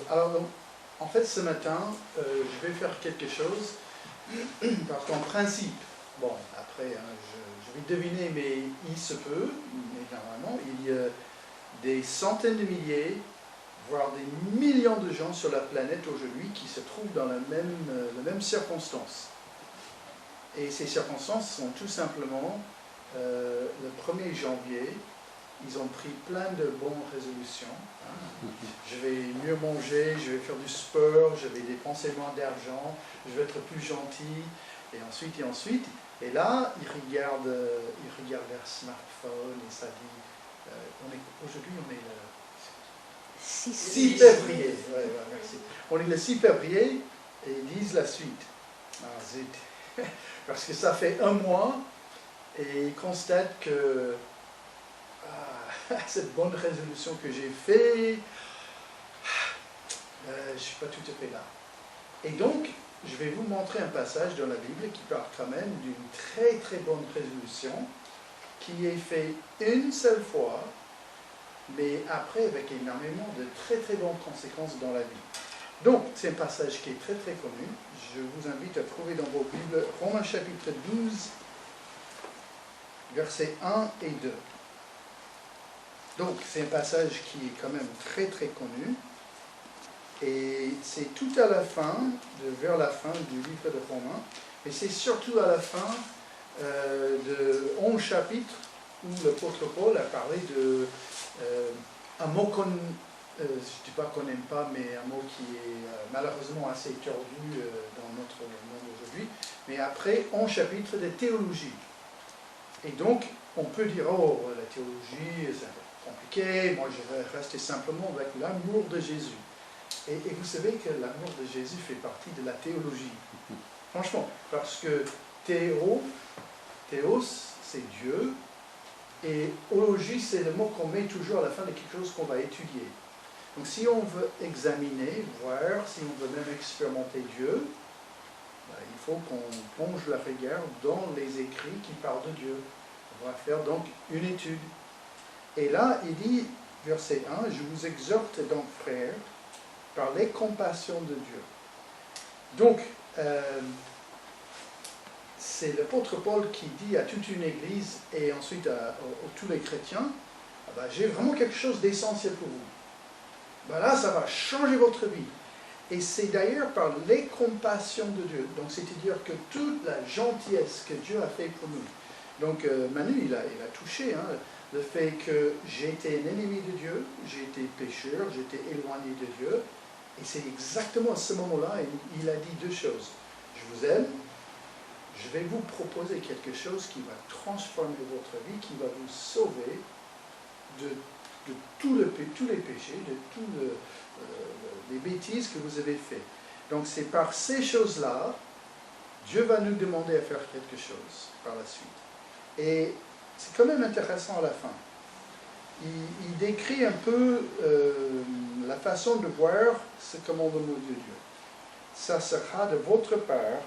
Alors, en fait, ce matin, je vais faire quelque chose, parce qu'en principe, bon, après, hein, je vais deviner, mais il se peut, mais normalement, il y a des centaines de milliers, voire des millions de gens sur la planète aujourd'hui qui se trouvent dans la même circonstance. Et ces circonstances sont tout simplement, le 1er janvier, ils ont pris plein de bonnes résolutions. Hein. Je vais mieux manger, je vais faire du sport, je vais dépenser moins d'argent, je vais être plus gentil, et ensuite, et ensuite. Et là, ils regardent leur smartphone et ça dit, aujourd'hui on est le 6 février. Ouais, merci. On est le 6 février et ils disent la suite. Ah zut. Parce que ça fait un mois et ils constatent que cette bonne résolution que j'ai faite, je ne suis pas tout à fait là. Et donc, je vais vous montrer un passage dans la Bible qui parle quand même d'une très très bonne résolution qui est faite une seule fois, mais après avec énormément de très très bonnes conséquences dans la vie. Donc, c'est un passage qui est très très connu. Je vous invite à trouver dans vos Bibles Romains chapitre 12, versets 1 et 2. Donc, c'est un passage qui est quand même très très connu. Et c'est tout à la fin, vers la fin du livre de Romains, et c'est surtout à la fin de 11 chapitres où l'apôtre Paul a parlé de un mot qu'on, je ne dis pas qu'on n'aime pas, mais un mot qui est malheureusement assez tordu dans notre monde aujourd'hui, mais après 11 chapitres de théologie. Et donc, on peut dire, oh, la théologie, c'est un peu compliqué, moi je vais rester simplement avec l'amour de Jésus. Et vous savez que l'amour de Jésus fait partie de la théologie. Franchement, parce que théos, c'est Dieu, et ologie, c'est le mot qu'on met toujours à la fin de quelque chose qu'on va étudier. Donc si on veut examiner, voir, si on veut même expérimenter Dieu, ben, il faut qu'on plonge la regard dans les écrits qui parlent de Dieu. On va faire donc une étude. Et là, il dit, verset 1, « Je vous exhorte donc, frères, par les compassions de Dieu. » Donc, c'est l'apôtre Paul qui dit à toute une église et ensuite à tous les chrétiens, ah ben, j'ai vraiment quelque chose d'essentiel pour vous. Ben là, ça va changer votre vie. Et c'est d'ailleurs par les compassions de Dieu. Donc, c'est-à-dire que toute la gentillesse que Dieu a fait pour nous. Donc, Manu, il a touché, hein, le fait que j'étais un ennemi de Dieu, j'étais pécheur, j'étais éloigné de Dieu. Et c'est exactement à ce moment-là, il a dit deux choses. Je vous aime, je vais vous proposer quelque chose qui va transformer votre vie, qui va vous sauver de tous les péchés, de toutes les bêtises que vous avez faites. Donc c'est par ces choses-là, Dieu va nous demander à faire quelque chose par la suite. Et c'est quand même intéressant à la fin. Il décrit un peu la façon de voir ce commandement de Dieu. Ça sera de votre part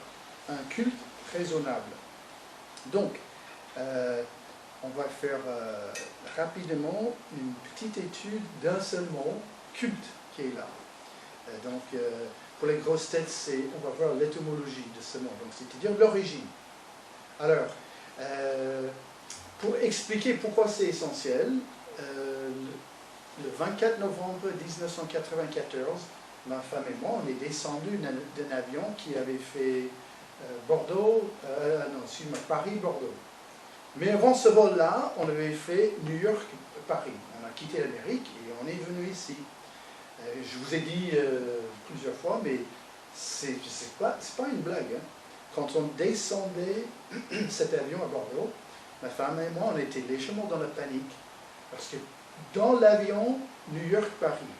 un culte raisonnable. Donc, on va faire rapidement une petite étude d'un seul mot, culte, qui est là. Donc, pour les grosses têtes, on va voir l'étymologie de ce mot, c'est-à-dire l'origine. Alors, pour expliquer pourquoi c'est essentiel, le 24 novembre 1994, ma femme et moi, on est descendus d'un avion qui avait fait Paris-Bordeaux. Mais avant ce vol-là, on avait fait New York-Paris. On a quitté l'Amérique et on est venu ici. Je vous ai dit plusieurs fois, mais c'est pas une blague. Hein. Quand on descendait cet avion à Bordeaux, ma femme et moi, on était légèrement dans la panique. Parce que dans l'avion New York-Paris,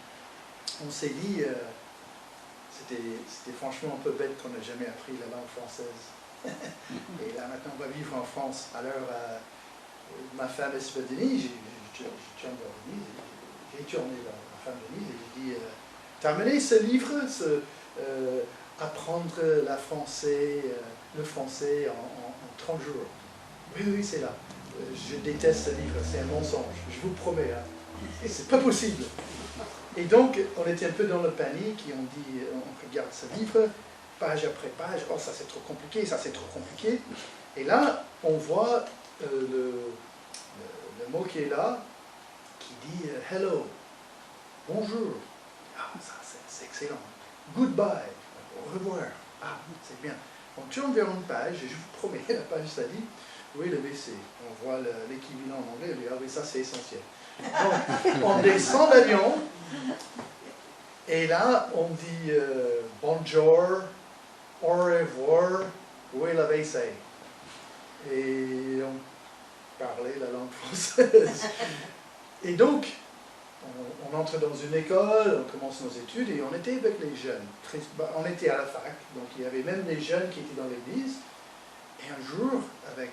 on s'est dit, c'était franchement un peu bête qu'on n'a jamais appris la langue française. Et là maintenant on va vivre en France. Alors ma femme est de Denise, j'ai tourné vers ma femme Denise et j'ai dit, t'as amené ce livre, apprendre le français en 30 jours. Oui, c'est là. Je déteste ce livre, c'est un mensonge, je vous promets. Hein. C'est pas possible. Et donc, on était un peu dans le panique et on dit, on regarde ce livre, page après page, oh ça c'est trop compliqué, ça c'est trop compliqué. Et là, on voit le mot qui est là, qui dit hello, bonjour. Ah, ça c'est excellent. Goodbye, au revoir. Ah, c'est bien. On tourne vers une page, et je vous promets, la page ça dit, oui, le WC. On voit l'équivalent en anglais, on dit, ah oui, ça c'est essentiel. Donc, on descend l'avion, et là, on dit bonjour, au revoir, où est la WC? Et on parlait la langue française. Et donc, on entre dans une école, on commence nos études, et on était avec les jeunes. On était à la fac, donc il y avait même des jeunes qui étaient dans l'église. Et un jour, avec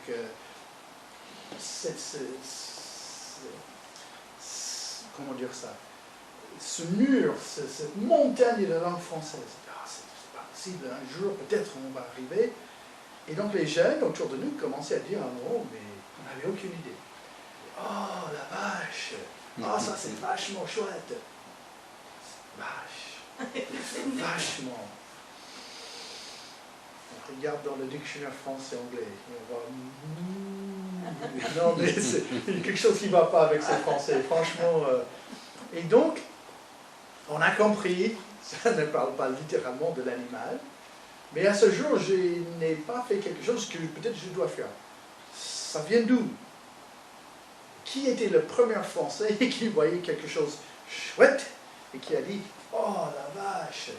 comment dire ça, ce mur, cette montagne de la langue française. Ah, c'est pas possible, un jour peut-être on va arriver. Et donc les jeunes autour de nous commençaient à dire un mot, mais on n'avait aucune idée. Oh la vache, oh ça c'est vachement chouette. Vache, vachement. On regarde dans le dictionnaire français-anglais et on voit... Non, mais il y a quelque chose qui ne va pas avec ce français, franchement. Et donc, on a compris, ça ne parle pas littéralement de l'animal, mais à ce jour, je n'ai pas fait quelque chose que peut-être je dois faire. Ça vient d'où? Qui était le premier Français qui voyait quelque chose chouette et qui a dit « Oh la vache !»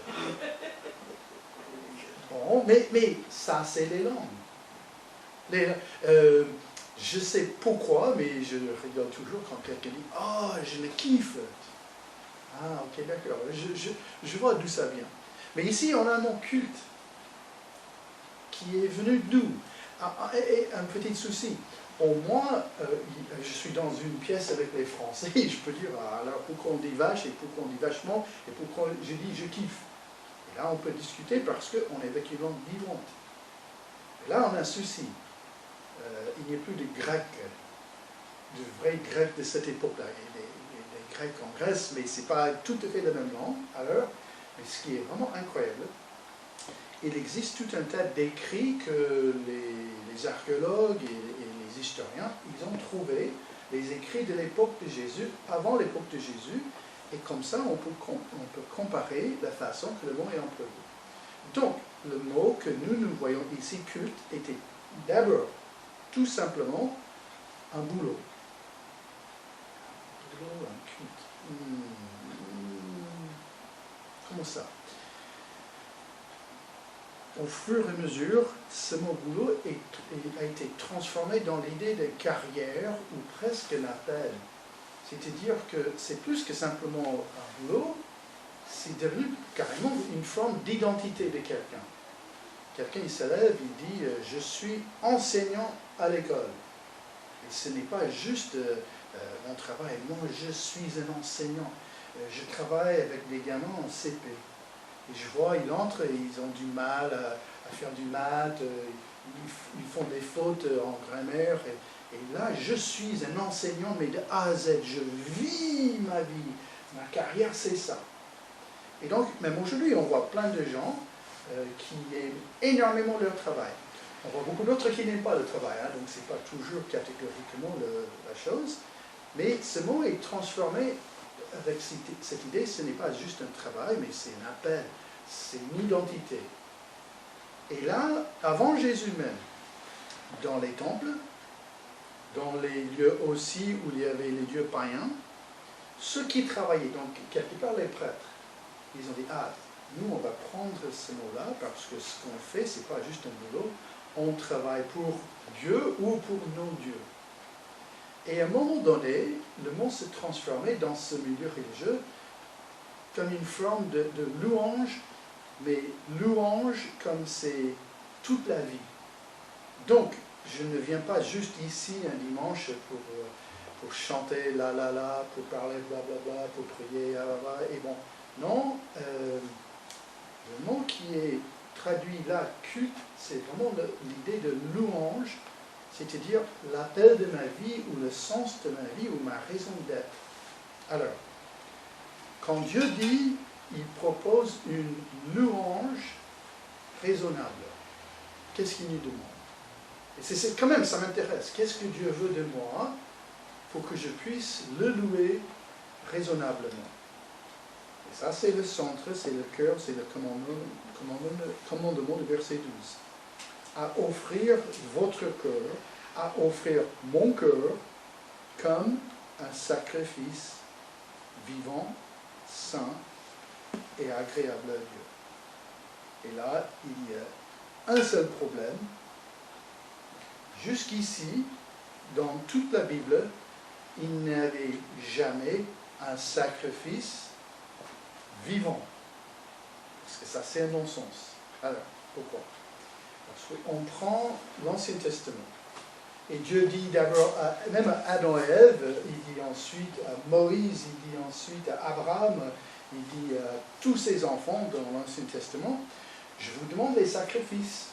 Bon, mais ça, c'est les langues. Je sais pourquoi, mais je rigole toujours quand quelqu'un dit « Oh, je le kiffe !» Ah, ok, d'accord. Je vois d'où ça vient. Mais ici, on a un mot culte qui est venu d'où? Et un petit souci. Au moins, je suis dans une pièce avec les Français, et je peux dire, alors pourquoi on dit vache, et pourquoi on dit vachement, et pourquoi je dis je kiffe. Et là, on peut discuter parce qu'on est avec une langue vivante. Et là, on a un souci. Il n'y a plus de grec, de vrais grecs de cette époque-là. Il y a des grecs en Grèce, mais ce n'est pas tout à fait la même langue. Alors, mais ce qui est vraiment incroyable, il existe tout un tas d'écrits que les archéologues et les historiens, ils ont trouvé les écrits de l'époque de Jésus, avant l'époque de Jésus, et comme ça, on peut comparer la façon que le mot est employé. Donc, le mot que nous voyons ici, culte, était d'abord, tout simplement, un boulot. Un boulot, un culte. Comment ça? Au fur et à mesure, ce mot boulot a été transformé dans l'idée de carrière ou presque un appel. C'est-à-dire que c'est plus que simplement un boulot, c'est devenu carrément une forme d'identité de quelqu'un. Quelqu'un il se lève, il dit « je suis enseignant à l'école ». Et ce n'est pas juste mon travail, moi je suis un enseignant. Je travaille avec des gamins en CP. Et je vois, ils entrent et ils ont du mal à faire du maths, ils font des fautes en grammaire. Et là, je suis un enseignant, mais de A à Z, je vis ma vie. Ma carrière, c'est ça. Et donc, même aujourd'hui, on voit plein de gens qui aiment énormément leur travail. On voit beaucoup d'autres qui n'aiment pas le travail, hein, donc ce n'est pas toujours catégoriquement la chose. Mais ce mot est transformé avec cette idée, ce n'est pas juste un travail, mais c'est un appel, c'est une identité. Et là, avant Jésus même, dans les temples, dans les lieux aussi où il y avait les dieux païens, ceux qui travaillaient, donc quelque part les prêtres, ils ont dit, ah, nous on va prendre ce mot-là, parce que ce qu'on fait, ce n'est pas juste un boulot, on travaille pour Dieu ou pour nos dieux. Et à un moment donné, le mot s'est transformé dans ce milieu religieux comme une forme de louange, mais louange comme c'est toute la vie. Donc, je ne viens pas juste ici un dimanche pour chanter la la la, pour parler blablabla, pour prier, et bon. Non, le mot qui est traduit là, culte, c'est vraiment l'idée de louange, c'est-à-dire l'appel de ma vie ou le sens de ma vie ou ma raison d'être. Alors, quand Dieu dit, il propose une louange raisonnable, qu'est-ce qu'il nous demande? Et quand même, ça m'intéresse. Qu'est-ce que Dieu veut de moi pour que je puisse le louer raisonnablement? Et ça, c'est le centre, c'est le cœur, c'est le commandement du verset 12. À offrir votre cœur, à offrir mon cœur comme un sacrifice vivant, saint et agréable à Dieu. Et là, il y a un seul problème. Jusqu'ici, dans toute la Bible, il n'y avait jamais un sacrifice vivant. Parce que ça, c'est un non-sens. Alors, pourquoi? Parce qu'on prend l'Ancien Testament. Et Dieu dit d'abord, même à Adam et Ève, il dit ensuite à Moïse, il dit ensuite à Abraham, il dit à tous ses enfants dans l'Ancien Testament, je vous demande les sacrifices.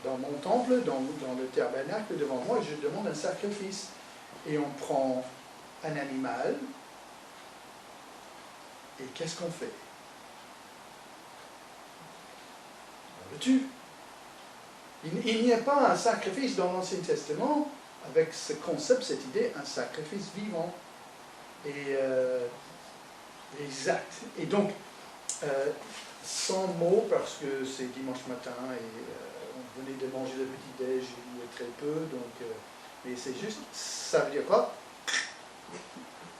Dans mon temple, dans le tabernacle devant moi, je demande un sacrifice. Et on prend un animal, et qu'est-ce qu'on fait? On le tue. Il n'y a pas un sacrifice dans l'Ancien Testament avec ce concept, cette idée, un sacrifice vivant. Et exact. Et donc, sans mots, parce que c'est dimanche matin et on venait de manger le petit-déj, il y a très peu, donc, mais c'est juste, ça veut dire quoi?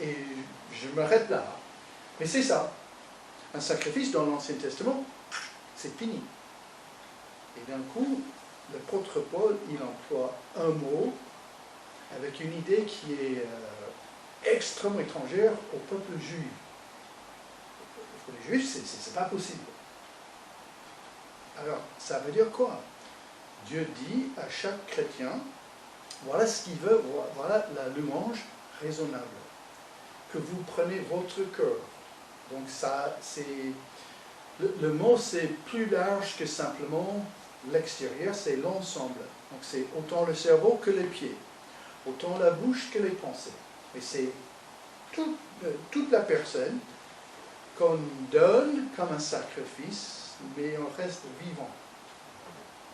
Et je m'arrête là. Mais c'est ça. Un sacrifice dans l'Ancien Testament, c'est fini. Et d'un coup, l'apôtre Paul, il emploie un mot avec une idée qui est extrêmement étrangère au peuple juif. Pour les juifs, c'est pas possible. Alors, ça veut dire quoi? Dieu dit à chaque chrétien, voilà ce qu'il veut, voilà la louange raisonnable. Que vous prenez votre cœur. Donc ça, c'est... Le mot, c'est plus large que simplement l'extérieur, c'est l'ensemble. Donc c'est autant le cerveau que les pieds, autant la bouche que les pensées. Et c'est toute la personne qu'on donne comme un sacrifice, mais on reste vivant.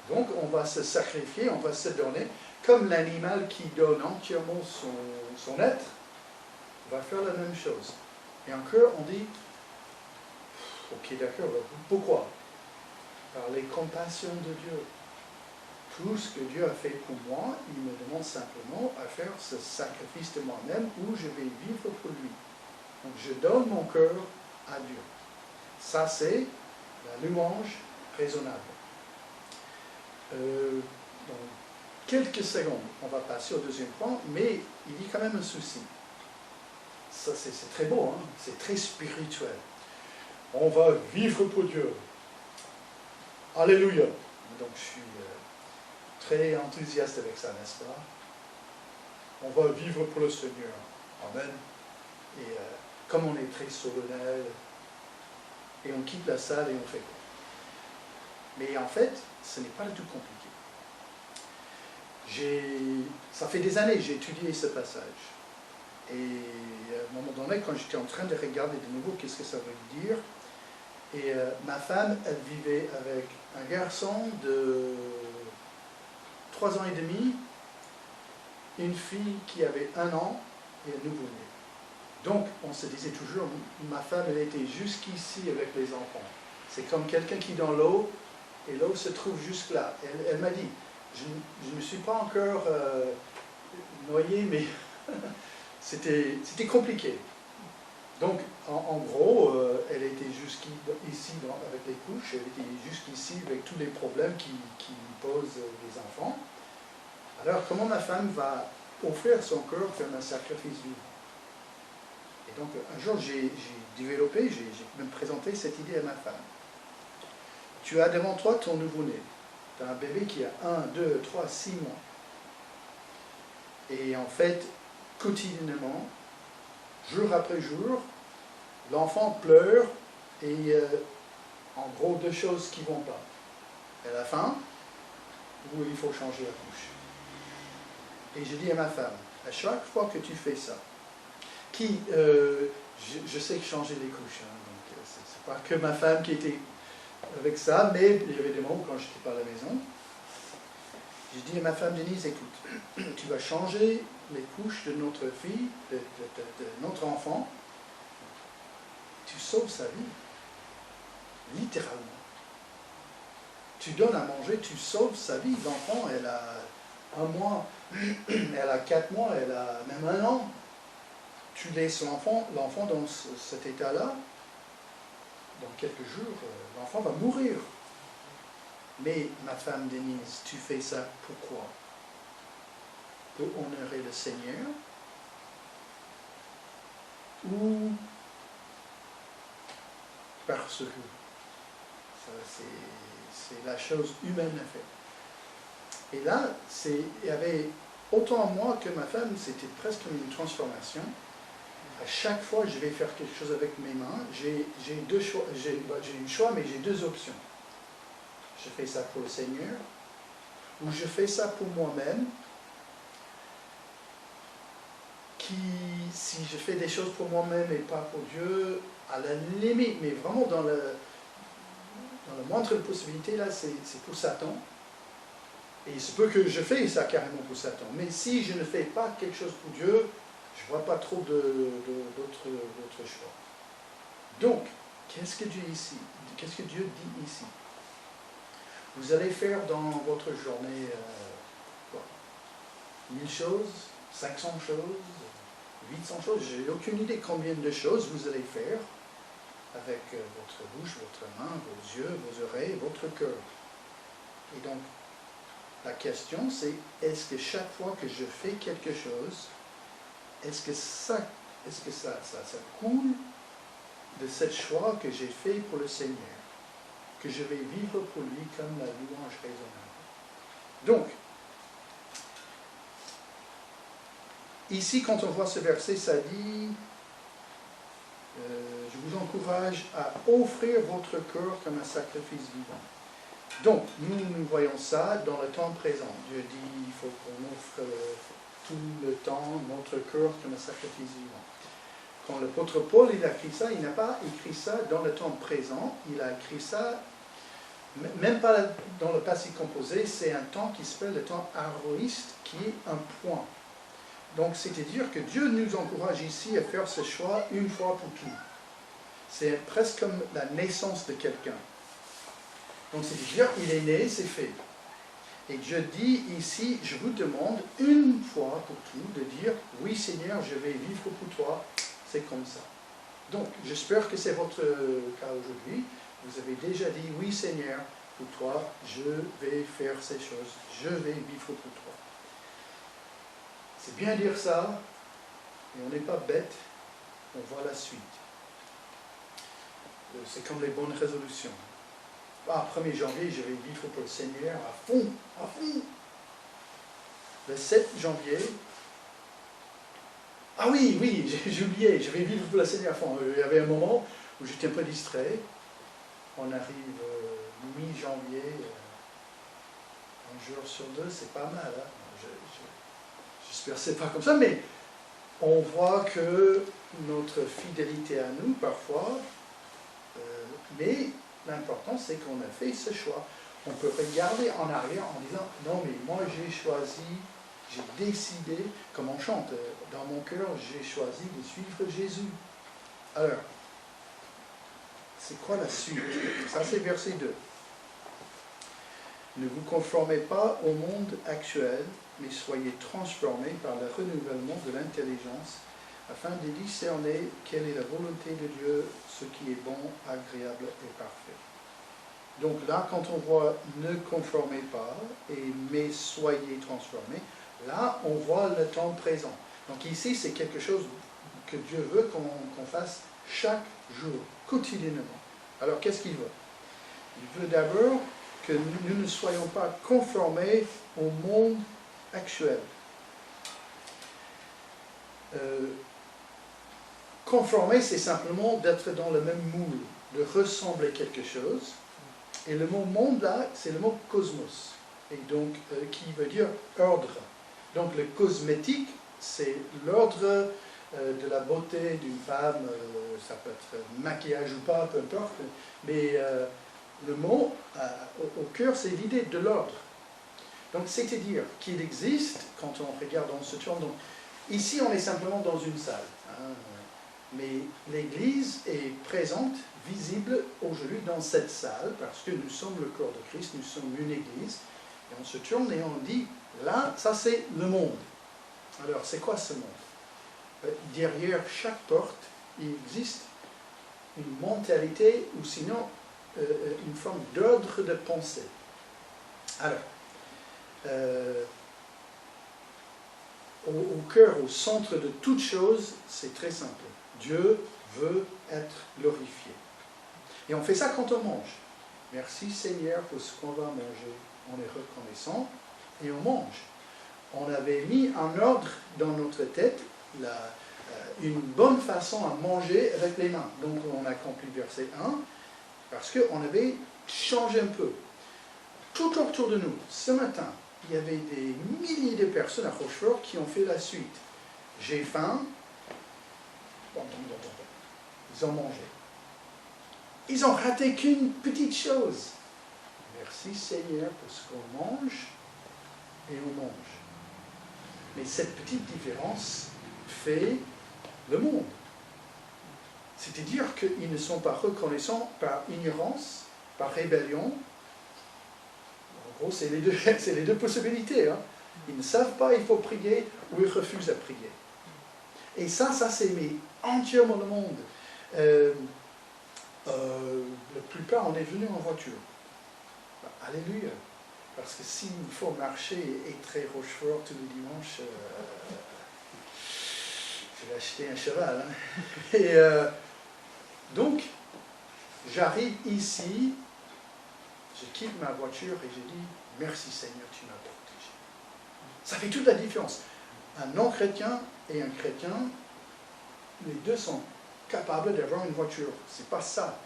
Donc on va se sacrifier, on va se donner, comme l'animal qui donne entièrement son être, va faire la même chose. Et encore, on dit, ok, d'accord, pourquoi? Par les compassions de Dieu. Tout ce que Dieu a fait pour moi, il me demande simplement à faire ce sacrifice de moi-même où je vais vivre pour lui. Donc je donne mon cœur à Dieu. Ça, c'est la louange raisonnable. Dans quelques secondes, on va passer au deuxième point, mais il y a quand même un souci. Ça, c'est très beau, hein? C'est très spirituel. On va vivre pour Dieu. Alléluia. Donc je suis très enthousiaste avec ça, n'est-ce pas? On va vivre pour le Seigneur. Amen. Et comme on est très solennel, et on quitte la salle et on fait quoi? Mais en fait, ce n'est pas du tout compliqué. Ça fait des années que j'ai étudié ce passage. Et à un moment donné, quand j'étais en train de regarder de nouveau qu'est-ce que ça veut dire, et ma femme, elle vivait avec un garçon de 3 ans et demi, une fille qui avait 1 an et un nouveau-né. Donc, on se disait toujours, ma femme, elle était jusqu'ici avec les enfants. C'est comme quelqu'un qui est dans l'eau, et l'eau se trouve jusque là. Elle m'a dit, je ne me suis pas encore noyé, mais c'était compliqué. Donc, en gros, elle était jusqu'ici avec les couches, elle était jusqu'ici avec tous les problèmes qui posent les enfants. Alors, comment ma femme va offrir son cœur faire un sacrifice vivant? Et donc, un jour, j'ai développé, j'ai même présenté cette idée à ma femme. Tu as devant toi ton nouveau-né. Tu as un bébé qui a 1, 2, 3, 6 mois. Et en fait, quotidiennement, jour après jour, l'enfant pleure et en gros 2 choses qui ne vont pas. Elle a faim ou il faut changer la couche. Et je dis à ma femme, à chaque fois que tu fais ça, je sais changer les couches, hein, donc c'est pas que ma femme qui était avec ça, mais il y avait des moments quand je n'étais pas à la maison. J'ai dit à ma femme Denise, écoute, tu vas changer les couches de notre fille, de notre enfant, tu sauves sa vie, littéralement. Tu donnes à manger, tu sauves sa vie. L'enfant, elle a 1 mois, elle a 4 mois, elle a même 1 an. Tu laisses l'enfant dans cet état-là, dans quelques jours, l'enfant va mourir. Mais ma femme Denise, tu fais ça pourquoi? Pour honorer le Seigneur? Ou parce que c'est la chose humaine à faire. Et là, il y avait autant à moi que ma femme, c'était presque comme une transformation. À chaque fois que je vais faire quelque chose avec mes mains, j'ai 2 choix, j'ai une choix, mais j'ai 2 options. Je fais ça pour le Seigneur, ou je fais ça pour moi-même, si je fais des choses pour moi-même et pas pour Dieu, à la limite, mais vraiment dans le moindre possibilité, là, c'est pour Satan. Et il se peut que je fais ça carrément pour Satan. Mais si je ne fais pas quelque chose pour Dieu, je ne vois pas trop d'autres choix. Donc, qu'est-ce que Dieu dit ici? Vous allez faire dans votre journée 1000 choses, 500 choses, 800 choses, j'ai aucune idée combien de choses vous allez faire avec votre bouche, votre main, vos yeux, vos oreilles, votre cœur. Et donc, la question c'est, est-ce que chaque fois que je fais quelque chose, est-ce que ça coule de cette choix que j'ai fait pour le Seigneur, que je vais vivre pour lui comme la louange raisonnable. Donc, ici, quand on voit ce verset, ça dit je vous encourage à offrir votre cœur comme un sacrifice vivant. Donc, nous voyons ça dans le temps présent. Dieu dit il faut qu'on offre tout le temps notre cœur comme un sacrifice vivant. Quand l'apôtre Paul il a écrit ça, il n'a pas écrit ça dans le temps présent, il a écrit ça, même pas dans le passé composé, c'est un temps qui s'appelle le temps aoriste, qui est un point. Donc, c'est-à-dire que Dieu nous encourage ici à faire ce choix une fois pour tout. C'est presque comme la naissance de quelqu'un. Donc, c'est-à-dire, il est né, c'est fait. Et Dieu dit ici, je vous demande une fois pour tout de dire, oui Seigneur, je vais vivre pour toi, c'est comme ça. Donc, j'espère que c'est votre cas aujourd'hui. Vous avez déjà dit, oui Seigneur, pour toi, je vais faire ces choses, je vais vivre pour toi. C'est bien dire ça, mais on n'est pas bête, on voit la suite. C'est comme les bonnes résolutions. 1er janvier, je vais vivre pour le Seigneur à fond, à fond. Le 7 janvier, ah oui, j'ai oublié, je vais vivre pour le Seigneur à fond. Il y avait un moment où j'étais un peu distrait. On arrive mi-janvier, un jour sur 2, c'est pas mal. Hein? J'espère que c'est pas comme ça, mais on voit que notre fidélité à nous, parfois, mais l'important c'est qu'on a fait ce choix. On peut regarder en arrière en disant, non mais moi j'ai choisi, j'ai décidé, comme on chante, dans mon cœur j'ai choisi de suivre Jésus. Alors, c'est quoi la suite? Ça c'est verset 2. Ne vous conformez pas au monde actuel, mais soyez transformés par le renouvellement de l'intelligence, afin de discerner quelle est la volonté de Dieu, ce qui est bon, agréable et parfait. Donc là, quand on voit « ne conformez pas » et « mais soyez transformés », là, on voit le temps présent. Donc ici, c'est quelque chose que Dieu veut qu'on fasse chaque jour, quotidiennement. Alors, qu'est-ce qu'il veut? Il veut d'abord que nous ne soyons pas conformés au monde actuel. Conformer, c'est simplement d'être dans le même moule, de ressembler à quelque chose. Et le mot monde, là, c'est le mot cosmos, et donc qui veut dire ordre. Donc le cosmétique, c'est l'ordre de la beauté d'une femme, ça peut être maquillage ou pas, peu importe, mais le mot au cœur, c'est l'idée de l'ordre. Donc c'est-à-dire qu'il existe, quand on regarde, on se tourne, donc, ici on est simplement dans une salle, hein, mais l'Église est présente, visible aujourd'hui dans cette salle, parce que nous sommes le corps de Christ, nous sommes une Église, et on se tourne et on dit, là, ça c'est le monde. Alors c'est quoi ce monde? Derrière chaque porte, il existe une mentalité, ou sinon une forme d'ordre de pensée. Alors, au cœur, au centre de toute chose, c'est très simple. Dieu veut être glorifié. Et on fait ça quand on mange. Merci Seigneur pour ce qu'on va manger. On est reconnaissant et on mange. On avait mis en ordre dans notre tête une bonne façon à manger avec les mains. Donc on a accompli verset 1 parce qu'on avait changé un peu. Tout autour de nous, ce matin, il y avait des milliers de personnes à Rochefort qui ont fait la suite. J'ai faim. Ils ont mangé. Ils ont raté qu'une petite chose. Merci Seigneur pour ce qu'on mange et on mange. Mais cette petite différence fait le monde. C'est-à-dire qu'ils ne sont pas reconnaissants par ignorance, par rébellion. En gros, c'est les deux possibilités. Hein. Ils ne savent pas, il faut prier, ou ils refusent à prier. Et ça c'est entièrement le monde. La plupart, on est venu en voiture. Alléluia. Parce que s'il faut marcher et très Rochefort tous les dimanches, je vais acheter un cheval. Hein. Et donc, j'arrive ici, je quitte ma voiture et je dis, merci Seigneur, tu m'as protégé. Ça fait toute la différence. Un non-chrétien et un chrétien, les deux sont capables d'avoir une voiture. C'est pas ça,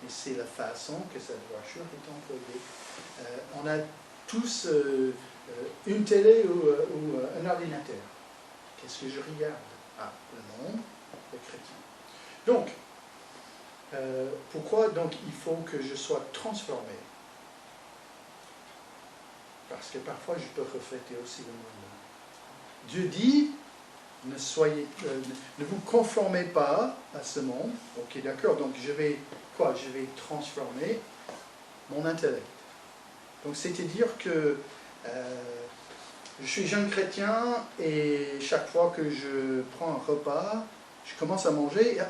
mais c'est la façon que cette voiture est employée. On a tous une télé ou un ordinateur. Qu'est-ce que je regarde? Ah, le monde, le chrétien. Donc, pourquoi donc il faut que je sois transformé? Parce que parfois je peux refléter aussi le monde. Dieu dit, ne vous conformez pas à ce monde. Ok, d'accord, donc je vais transformer mon intellect. Donc c'est-à-dire que je suis jeune chrétien et chaque fois que je prends un repas, je commence à manger et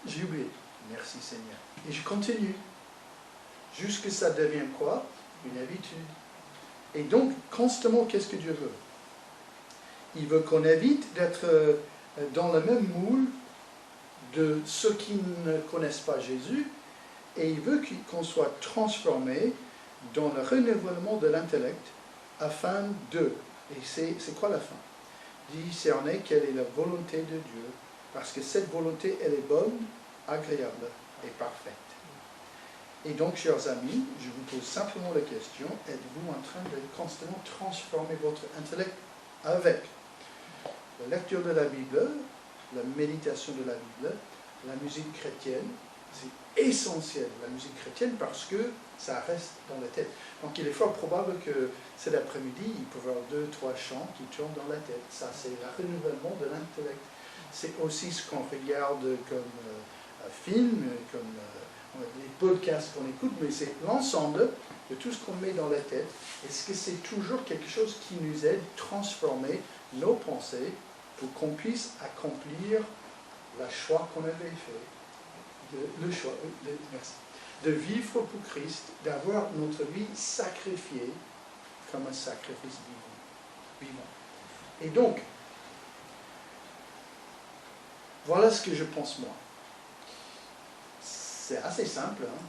j'ai oublié. Merci Seigneur. Et je continue. Jusque ça devient quoi? Une habitude. Et donc, constamment, qu'est-ce que Dieu veut? Il veut qu'on évite d'être dans le même moule de ceux qui ne connaissent pas Jésus, et il veut qu'on soit transformé dans le renouvellement de l'intellect afin de, et c'est quoi la fin? Discerner quelle est la volonté de Dieu, parce que cette volonté, elle est bonne, agréable et parfaite. Et donc, chers amis, je vous pose simplement la question, êtes-vous en train de constamment transformer votre intellect avec la lecture de la Bible, la méditation de la Bible, la musique chrétienne? C'est essentiel, la musique chrétienne, parce que ça reste dans la tête. Donc il est fort probable que cet après-midi, il peut y avoir 2-3 chants qui tournent dans la tête. Ça, c'est le renouvellement de l'intellect. C'est aussi ce qu'on regarde comme film, comme les podcasts qu'on écoute, mais c'est l'ensemble de tout ce qu'on met dans la tête. Est-ce que c'est toujours quelque chose qui nous aide à transformer nos pensées pour qu'on puisse accomplir la choix qu'on avait fait? Le choix, merci, de vivre pour Christ, d'avoir notre vie sacrifiée comme un sacrifice vivant. Et donc, voilà ce que je pense moi. C'est assez simple, hein?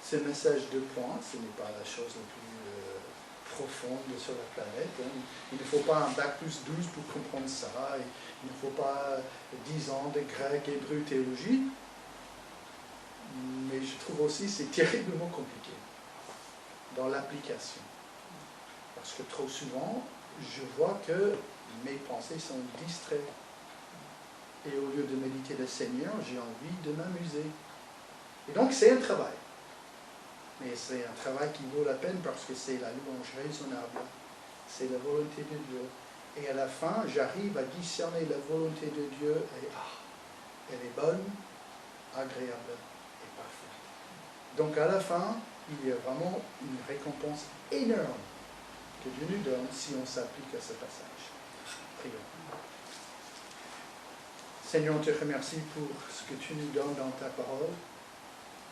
Ce message de points, ce n'est pas la chose la plus profonde sur la planète. Hein? Il ne faut pas un bac plus 12 pour comprendre ça, il ne faut pas 10 ans de grec, hébreu, théologie. Mais je trouve aussi que c'est terriblement compliqué dans l'application. Parce que trop souvent, je vois que mes pensées sont distraites. Et au lieu de méditer le Seigneur, j'ai envie de m'amuser. Et donc c'est un travail. Mais c'est un travail qui vaut la peine parce que c'est la louange raisonnable. C'est la volonté de Dieu. Et à la fin, j'arrive à discerner la volonté de Dieu et elle est bonne, agréable et parfaite. Donc à la fin, il y a vraiment une récompense énorme que Dieu nous donne si on s'applique à ce passage. Prions. Seigneur, on te remercie pour ce que tu nous donnes dans ta parole.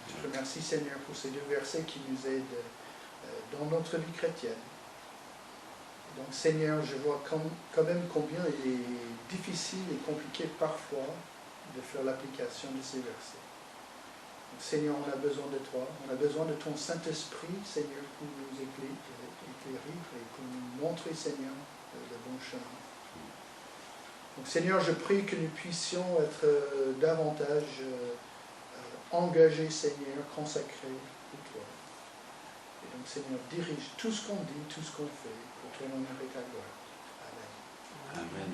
Je te remercie, Seigneur, pour ces deux versets qui nous aident dans notre vie chrétienne. Donc, Seigneur, je vois quand même combien il est difficile et compliqué parfois de faire l'application de ces versets. Donc, Seigneur, on a besoin de toi, on a besoin de ton Saint-Esprit, Seigneur, pour nous éclairer et pour nous montrer, Seigneur, le bon chemin. Donc, Seigneur, je prie que nous puissions être davantage engagés, Seigneur, consacrés pour toi. Et donc, Seigneur, dirige tout ce qu'on dit, tout ce qu'on fait, pour ton honneur et ta gloire. Amen. Amen.